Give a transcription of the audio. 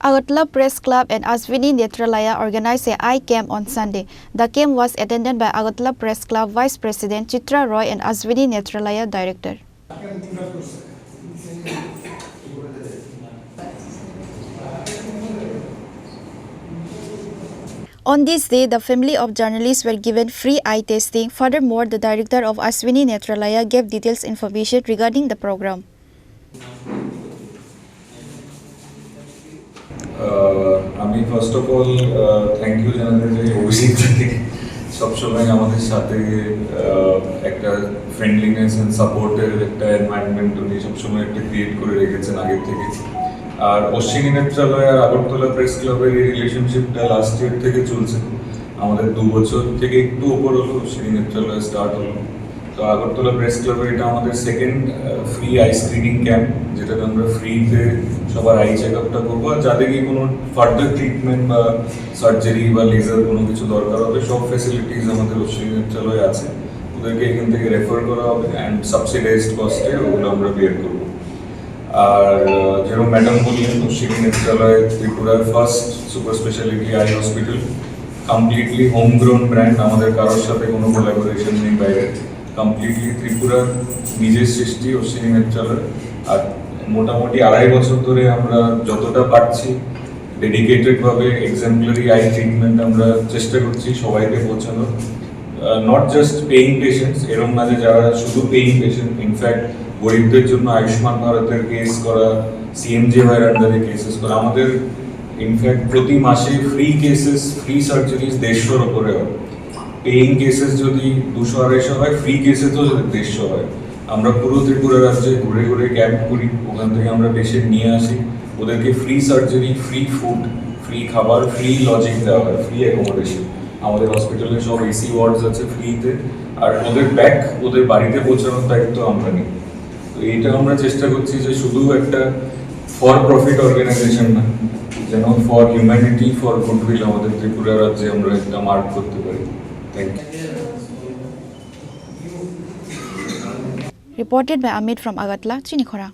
Agartala Press Club and Ashvini Netralaya organized a eye camp on Sunday. The camp was attended by Agartala Press Club Vice President Chitra Roy and Ashvini Netralaya Director. On this day, the family of journalists were given free eye testing. Furthermore, the director of Ashvini Netralaya gave details information regarding the program. আমি first of all thank you জানাতে চাই অভিষেককে সবসময় আমাদের সাথে একটা friendliness and সাপোর্টের একটা environment উনি সবসময় একটা ক্রিয়েট করে রেখেছেন আগের থেকে। আর অশ্বিনী নেত্রালয় আর আগরতলা প্রেস ক্লাবের এই রিলেশনশিপটা লাস্ট ইয়ার থেকে চলছে, আমাদের 2 বছর থেকে একটু ওপর হলো অশ্বিনী নেত্রালয় স্টার্ট হলো। তো আগরতলা প্রেস ক্লাবের এটা আমাদের second free eye screening camp, যেটাতে আমরা ফ্রিতে সবার আই চেক আপটা করবো। আর যাদেরকে কোনো ফার্দার ট্রিটমেন্ট বা সার্জারি বা লেজার কোনো কিছু দরকার হবে, সব ফ্যাসিলিটিস আমাদের অশ্বিনী নেত্রালয়ে আছে, ওদেরকে এখান থেকে রেফার করা হবে অ্যান্ড সাবসিডাইজড কস্টে ওগুলো আমরা বের করবো। আর যেরকম ম্যাডাম বললেন, অশ্বিনী নেত্রালয় ত্রিপুরার first super speciality eye hospital, completely homegrown brand, আমাদের কারোর সাথে কোনো কোলাবোরেশন নেই বাইরে, কমপ্লিটলি ত্রিপুরার নিজের সৃষ্টি অশ্বিনী নেত্রালয়। আর মোটামুটি 2.5 বছর ধরে আমরা যতটা পারছি ডেডিকেটেডভাবে এক্সাম্পলারি আই ট্রিটমেন্ট আমরা চেষ্টা করছি সবাইকে পৌঁছানোর। নট জাস্ট পেইং পেশেন্টস, এরকম না যে যারা শুধু পেইং পেশেন্ট, ইনফ্যাক্ট গরিবদের জন্য আয়ুষ্মান ভারতের কেস করা, সিএমজেওয়াইয়ের আন্ডারে কেসেস করা, আমাদের ইনফ্যাক্ট প্রতি মাসে ফ্রি কেসেস, ফ্রি সার্জারিজ 150-র ওপরে হয়। পেইং কেসেস যদি 200-250 হয়, ফ্রি কেসেসও যদি 150 হয়। আমরা পুরো ত্রিপুরা রাজ্যে ঘুরে ঘুরে ক্যাম্প করি, ওখান থেকে আমরা পেশেন্ট নিয়ে আসি, ওদেরকে free surgery, free food, free খাবার, ফ্রি লজিং দেওয়া হয়, ফ্রি অ্যাকোমোডেশন। আমাদের হসপিটালে সব এসি ওয়ার্ডস আছে ফ্রিতে, আর ওদের ব্যাক ওদের বাড়িতে পৌঁছানোর দায়িত্ব আমরা নিই। তো এইটা আমরা চেষ্টা করছি যে শুধু একটা ফর প্রফিট অর্গানাইজেশন না, যেন ফর হিউম্যানিটি, ফর গুডউইল আমাদের ত্রিপুরা রাজ্যে আমরা একটা মার্ক করতে পারি। Thank you. Reported by Amit from Agartala, Chini, Khorang.